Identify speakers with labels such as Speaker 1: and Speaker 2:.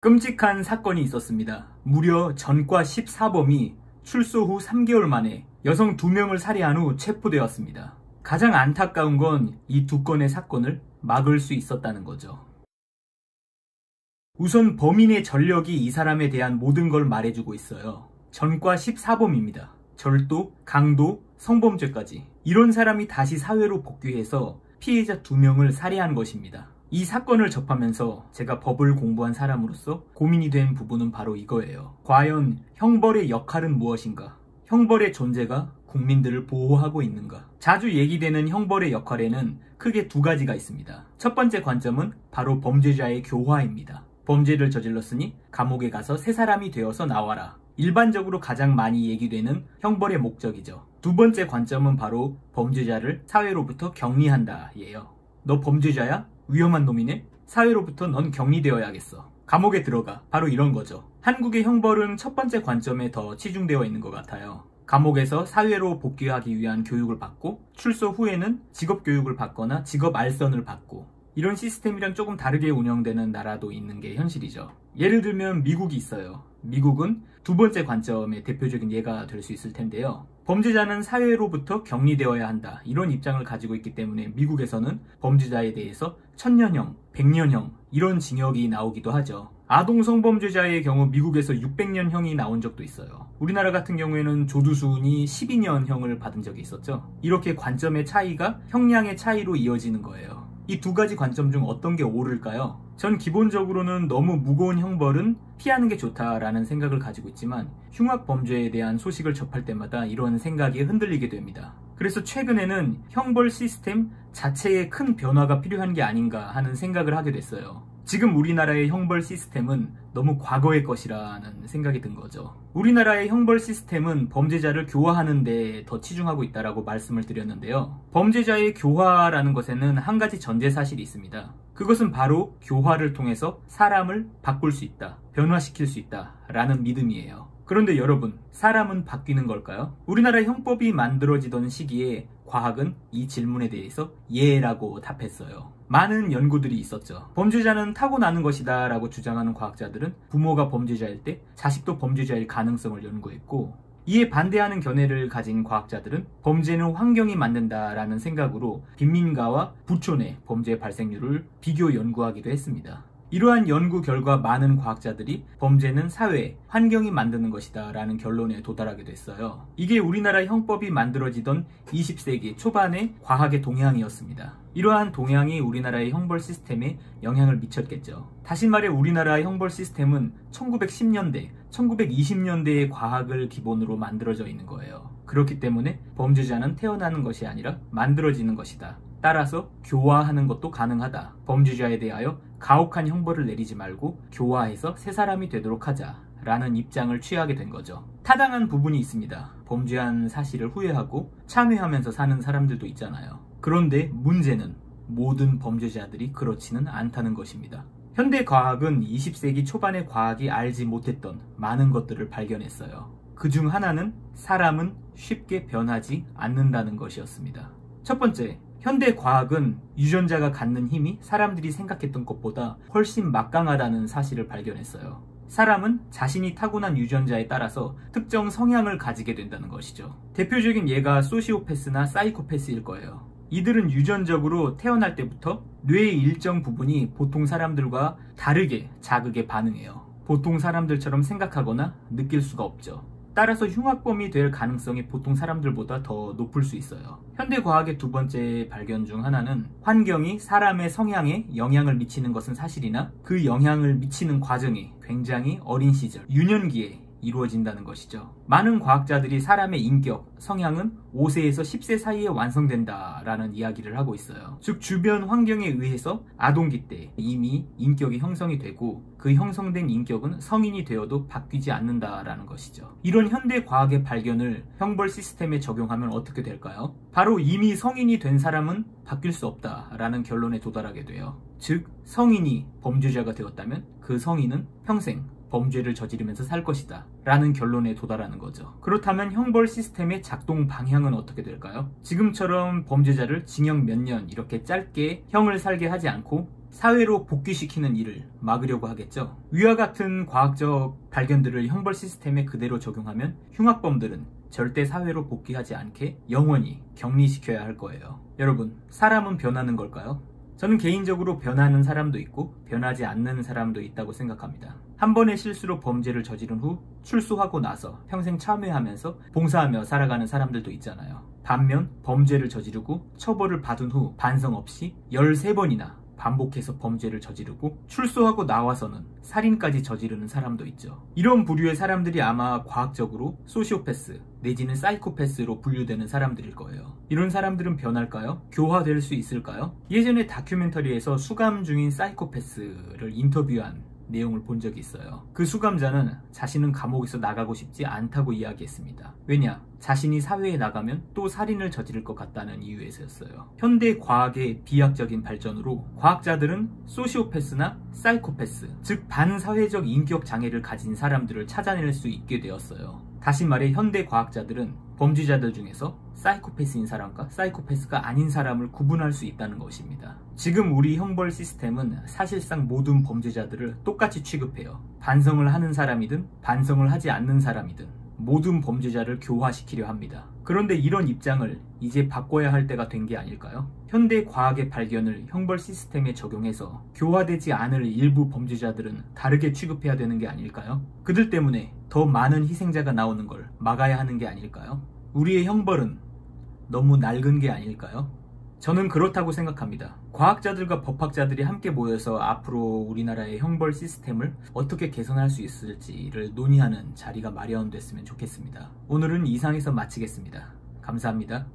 Speaker 1: 끔찍한 사건이 있었습니다. 무려 전과 14범이 출소 후 3개월 만에 여성 2명을 살해한 후 체포되었습니다. 가장 안타까운 건 이 2건의 사건을 막을 수 있었다는 거죠. 우선 범인의 전력이 이 사람에 대한 모든 걸 말해주고 있어요. 전과 14범입니다. 절도, 강도, 성범죄까지. 이런 사람이 다시 사회로 복귀해서 피해자 2명을 살해한 것입니다. 이 사건을 접하면서 제가 법을 공부한 사람으로서 고민이 된 부분은 바로 이거예요. 과연 형벌의 역할은 무엇인가? 형벌의 존재가 국민들을 보호하고 있는가? 자주 얘기되는 형벌의 역할에는 크게 2가지가 있습니다. 첫 번째 관점은 바로 범죄자의 교화입니다. 범죄를 저질렀으니 감옥에 가서 새 사람이 되어서 나와라. 일반적으로 가장 많이 얘기되는 형벌의 목적이죠. 2번째 관점은 바로 범죄자를 사회로부터 격리한다 예요. 너 범죄자야? 위험한 놈이네? 사회로부터 넌 격리되어야겠어. 감옥에 들어가. 바로 이런 거죠. 한국의 형벌은 첫 번째 관점에 더 치중되어 있는 것 같아요. 감옥에서 사회로 복귀하기 위한 교육을 받고 출소 후에는 직업교육을 받거나 직업 알선을 받고 이런 시스템이랑 조금 다르게 운영되는 나라도 있는 게 현실이죠. 예를 들면 미국이 있어요. 미국은 2번째 관점의 대표적인 예가 될 수 있을 텐데요. 범죄자는 사회로부터 격리되어야 한다. 이런 입장을 가지고 있기 때문에 미국에서는 범죄자에 대해서 1000년형, 100년형 이런 징역이 나오기도 하죠. 아동 성범죄자의 경우 미국에서 600년형이 나온 적도 있어요. 우리나라 같은 경우에는 조두순이 12년형을 받은 적이 있었죠. 이렇게 관점의 차이가 형량의 차이로 이어지는 거예요. 이 2가지 관점 중 어떤 게 옳을까요? 전 기본적으로는 너무 무거운 형벌은 피하는 게 좋다라는 생각을 가지고 있지만 흉악 범죄에 대한 소식을 접할 때마다 이런 생각이 흔들리게 됩니다. 그래서 최근에는 형벌 시스템 자체에 큰 변화가 필요한 게 아닌가 하는 생각을 하게 됐어요. 지금 우리나라의 형벌 시스템은 너무 과거의 것이라는 생각이 든 거죠. 우리나라의 형벌 시스템은 범죄자를 교화하는 데 더 치중하고 있다고 말씀을 드렸는데요. 범죄자의 교화라는 것에는 한 가지 전제 사실이 있습니다. 그것은 바로 교화를 통해서 사람을 바꿀 수 있다, 변화시킬 수 있다 라는 믿음이에요. 그런데 여러분, 사람은 바뀌는 걸까요? 우리나라 형법이 만들어지던 시기에 과학은 이 질문에 대해서 예라고 답했어요. 많은 연구들이 있었죠. 범죄자는 타고나는 것이다 라고 주장하는 과학자들은 부모가 범죄자일 때 자식도 범죄자일 가능성을 연구했고, 이에 반대하는 견해를 가진 과학자들은 범죄는 환경이 만든다라는 생각으로 빈민가와 부촌의 범죄 발생률을 비교 연구하기도 했습니다. 이러한 연구 결과 많은 과학자들이 범죄는 사회, 환경이 만드는 것이다 라는 결론에 도달하게 됐어요. 이게 우리나라 형법이 만들어지던 20세기 초반의 과학의 동향이었습니다. 이러한 동향이 우리나라의 형벌 시스템에 영향을 미쳤겠죠. 다시 말해 우리나라의 형벌 시스템은 1910년대, 1920년대의 과학을 기본으로 만들어져 있는 거예요. 그렇기 때문에 범죄자는 태어나는 것이 아니라 만들어지는 것이다. 따라서 교화하는 것도 가능하다. 범죄자에 대하여 가혹한 형벌을 내리지 말고 교화해서 새 사람이 되도록 하자 라는 입장을 취하게 된 거죠. 타당한 부분이 있습니다. 범죄한 사실을 후회하고 참회하면서 사는 사람들도 있잖아요. 그런데 문제는 모든 범죄자들이 그렇지는 않다는 것입니다. 현대 과학은 20세기 초반의 과학이 알지 못했던 많은 것들을 발견했어요. 그중 하나는 사람은 쉽게 변하지 않는다는 것이었습니다. 첫 번째, 현대 과학은 유전자가 갖는 힘이 사람들이 생각했던 것보다 훨씬 막강하다는 사실을 발견했어요. 사람은 자신이 타고난 유전자에 따라서 특정 성향을 가지게 된다는 것이죠. 대표적인 예가 소시오패스나 사이코패스일 거예요. 이들은 유전적으로 태어날 때부터 뇌의 일정 부분이 보통 사람들과 다르게 자극에 반응해요. 보통 사람들처럼 생각하거나 느낄 수가 없죠. 따라서 흉악범이 될 가능성이 보통 사람들보다 더 높을 수 있어요. 현대과학의 2번째 발견 중 하나는 환경이 사람의 성향에 영향을 미치는 것은 사실이나 그 영향을 미치는 과정이 굉장히 어린 시절, 유년기에 이루어진다는 것이죠. 많은 과학자들이 사람의 인격, 성향은 5세에서 10세 사이에 완성된다라는 이야기를 하고 있어요. 즉 주변 환경에 의해서 아동기 때 이미 인격이 형성이 되고 그 형성된 인격은 성인이 되어도 바뀌지 않는다라는 것이죠. 이런 현대 과학의 발견을 형벌 시스템에 적용하면 어떻게 될까요? 바로 이미 성인이 된 사람은 바뀔 수 없다라는 결론에 도달하게 돼요. 즉 성인이 범죄자가 되었다면 그 성인은 평생 범죄를 저지르면서 살 것이다 라는 결론에 도달하는 거죠. 그렇다면 형벌 시스템의 작동 방향은 어떻게 될까요? 지금처럼 범죄자를 징역 몇 년 이렇게 짧게 형을 살게 하지 않고 사회로 복귀시키는 일을 막으려고 하겠죠. 위와 같은 과학적 발견들을 형벌 시스템에 그대로 적용하면 흉악범들은 절대 사회로 복귀하지 않게 영원히 격리시켜야 할 거예요. 여러분, 사람은 변하는 걸까요? 저는 개인적으로 변하는 사람도 있고 변하지 않는 사람도 있다고 생각합니다. 한 번의 실수로 범죄를 저지른 후 출소하고 나서 평생 참회하면서 봉사하며 살아가는 사람들도 있잖아요. 반면 범죄를 저지르고 처벌을 받은 후 반성 없이 13번이나 반복해서 범죄를 저지르고 출소하고 나와서는 살인까지 저지르는 사람도 있죠. 이런 부류의 사람들이 아마 과학적으로 소시오패스 내지는 사이코패스로 분류되는 사람들일 거예요. 이런 사람들은 변할까요? 교화될 수 있을까요? 예전에 다큐멘터리에서 수감 중인 사이코패스를 인터뷰한 내용을 본 적이 있어요. 그 수감자는 자신은 감옥에서 나가고 싶지 않다고 이야기했습니다. 왜냐? 자신이 사회에 나가면 또 살인을 저지를 것 같다는 이유에서였어요. 현대 과학의 비약적인 발전으로 과학자들은 소시오패스나 사이코패스, 즉 반사회적 인격 장애를 가진 사람들을 찾아낼 수 있게 되었어요. 다시 말해 현대 과학자들은 범죄자들 중에서 사이코패스인 사람과 사이코패스가 아닌 사람을 구분할 수 있다는 것입니다. 지금 우리 형벌 시스템은 사실상 모든 범죄자들을 똑같이 취급해요. 반성을 하는 사람이든 반성을 하지 않는 사람이든 모든 범죄자를 교화시키려 합니다. 그런데 이런 입장을 이제 바꿔야 할 때가 된 게 아닐까요? 현대 과학의 발견을 형벌 시스템에 적용해서 교화되지 않을 일부 범죄자들은 다르게 취급해야 되는 게 아닐까요? 그들 때문에 더 많은 희생자가 나오는 걸 막아야 하는 게 아닐까요? 우리의 형벌은 너무 낡은 게 아닐까요? 저는 그렇다고 생각합니다. 과학자들과 법학자들이 함께 모여서 앞으로 우리나라의 형벌 시스템을 어떻게 개선할 수 있을지를 논의하는 자리가 마련됐으면 좋겠습니다. 오늘은 이상에서 마치겠습니다. 감사합니다.